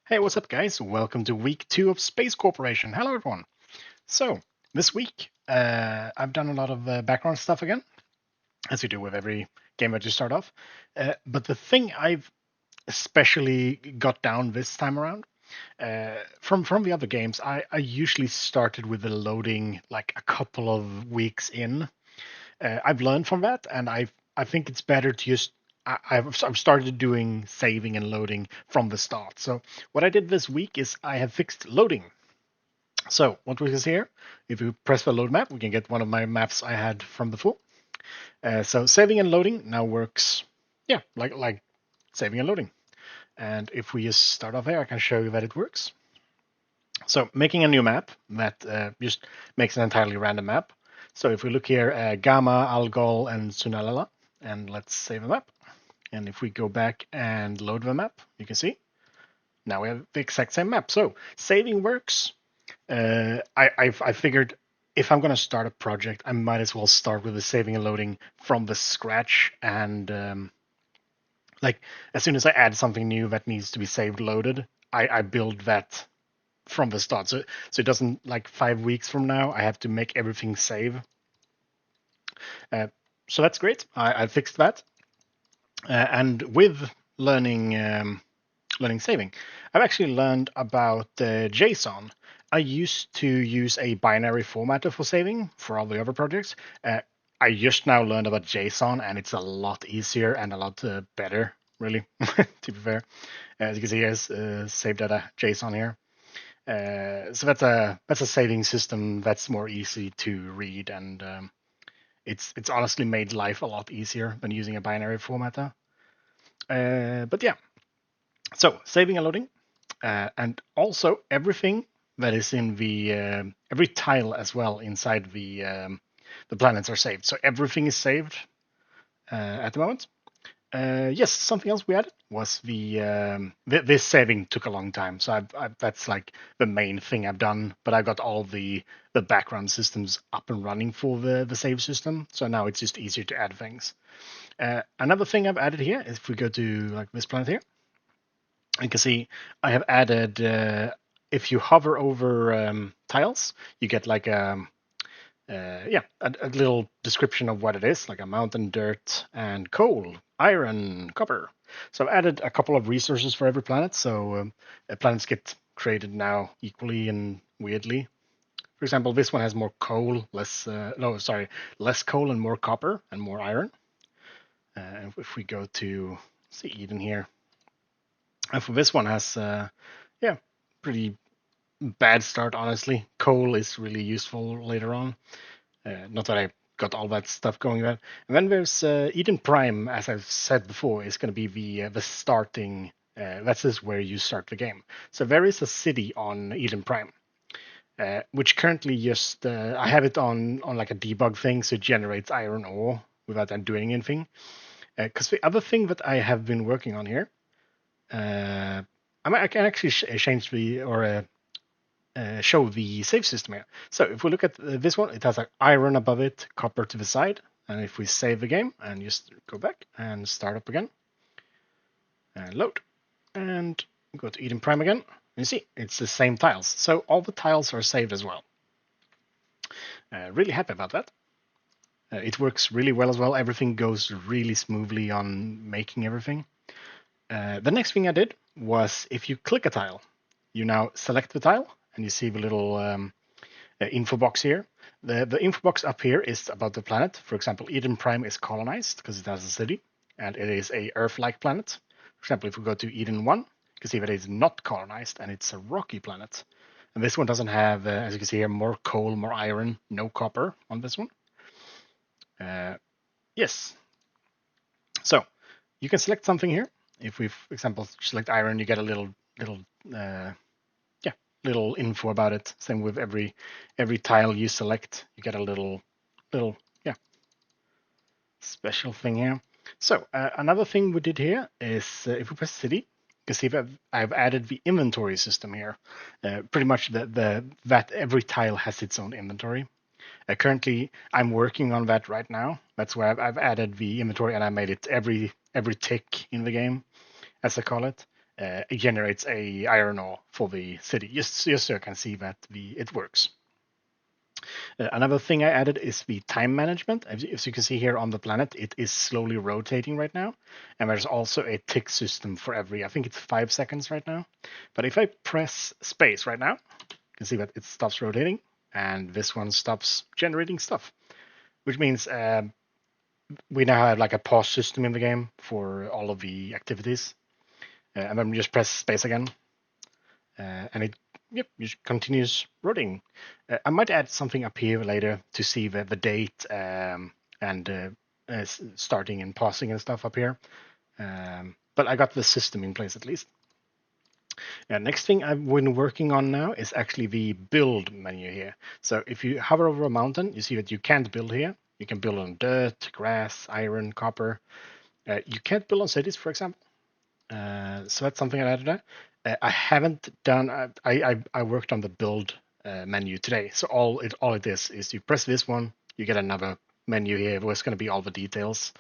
Hey, what's up, guys? Welcome to week 2 of Space Corporation. Hello, everyone. So, this week, I've done a lot of background stuff again, as you do with every game that you start off. But the thing I've especially got down this time around, from the other games, I usually started with the loading like a couple of weeks in. I've learned from that, and I think it's better to just I've started doing saving and loading from the start. So what I did this week is I have fixed loading. So what we see here, if you press the load map, we can get one of my maps I had from before. So saving and loading now works, yeah, like saving and loading. And if we just start off here, I can show you that it works. So making a new map that just makes an entirely random map. So if we look here, Gamma, Algol, and Sunalala, and let's save a map. And if we go back and load the map, you can see now we have the exact same map. So saving works. I figured if I'm going to start a project, I might as well start with the saving and loading from the scratch. And like as soon as I add something new that needs to be saved loaded, I build that from the start. So it doesn't like 5 weeks from now I have to make everything save. Uh, so that's great. I fixed that. And with learning saving, I've actually learned about JSON. I used to use a binary formatter for saving for all the other projects. I just now learned about JSON, and it's a lot easier and a lot better, really, to be fair. As you can see, here's saved data JSON here. So that's a saving system that's more easy to read, and it's honestly made life a lot easier than using a binary formatter. But yeah, so saving and loading, and also everything that is in the every tile as well inside the planets are saved. So everything is saved at the moment. Yes, something else we added was this saving took a long time, so that's like the main thing I've done. But I got all the background systems up and running for the save system, so now it's just easier to add things. Another thing I've added here is if we go to like this planet here, you can see I have added if you hover over tiles, you get like a little description of what it is, like a mountain, dirt, and coal, iron, copper. So I've added a couple of resources for every planet, so planets get created now equally and weirdly. For example, this one has more coal, less coal and more copper and more iron. If we go to see Eden here, and for this one has pretty bad start, honestly. Coal is really useful later on. Not that I got all that stuff going there. And then there's Eden Prime, as I've said before, is going to be the starting. That's just where you start the game. So there is a city on Eden Prime, which currently just I have it on like a debug thing, so it generates iron ore without them doing anything. Because the other thing that I have been working on here, I can actually change the or show the save system here. So if we look at this one, it has like iron above it, copper to the side. And if we save the game and just go back and start up again, and load, and go to Eden Prime again, you see it's the same tiles. So all the tiles are saved as well. Really happy about that. It works really well as well. Everything goes really smoothly on making everything. The next thing I did was if you click a tile, you now select the tile and you see the little info box here. The info box up here is about the planet. For example, Eden Prime is colonized because it has a city, and it is a Earth-like planet. For example, if we go to Eden 1, you can see that it's not colonized, and it's a rocky planet. And this one doesn't have, as you can see here, more coal, more iron, no copper on this one. Yes. So you can select something here. If we, for example, select iron, you get a uh, little info about it. Same with every tile you select, you get a little special thing here. So another thing we did here is if we press city, you can see that I've added the inventory system here. Pretty much that every tile has its own inventory. Currently, I'm working on that right now. That's where I've added the inventory, and I made it every tick in the game, as I call it. it generates a iron ore for the city, just so you can see that it works. Another thing I added is the time management. As you can see here on the planet, it is slowly rotating right now. And there's also a tick system for every, I think it's 5 seconds right now. But if I press space right now, you can see that it stops rotating. And this one stops generating stuff, which means we now have like a pause system in the game for all of the activities. And then we just press space again. And it just continues rotating. I might add something up here later to see the date and starting and pausing and stuff up here. But I got the system in place at least. Next thing I've been working on now is actually the build menu here. So if you hover over a mountain, you see that you can't build here. You can build on dirt, grass, iron, copper. You can't build on cities, for example. So that's something I added there. I haven't done. I worked on the build menu today. So all it is you press this one, you get another menu here where it's going to be all the details.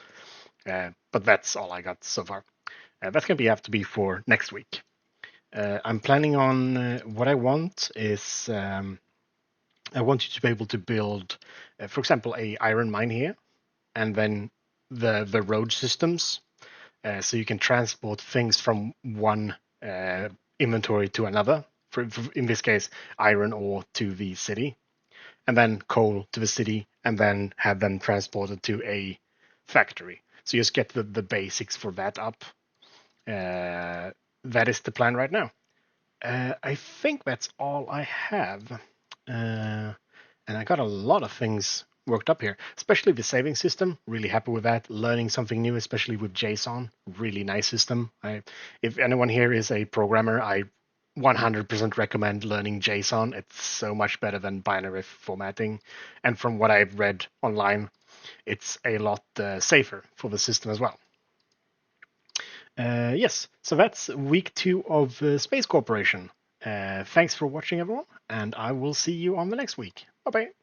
But that's all I got so far. That's going to have to be for next week. I'm planning on what I want is I want you to be able to build, for example, a iron mine here, and then the road systems. So you can transport things from one inventory to another. For in this case, iron ore to the city, and then coal to the city, and then have them transported to a factory. So you just get the basics for that up. That is the plan right now. I think that's all I have. And I got a lot of things worked up here, especially the saving system. Really happy with that. Learning something new, especially with JSON. Really nice system. If anyone here is a programmer, I 100% recommend learning JSON. It's so much better than binary formatting. And from what I've read online, it's a lot safer for the system as well. Yes, so that's week 2 of Space Corporation. Thanks for watching, everyone, and I will see you on the next week. Bye-bye.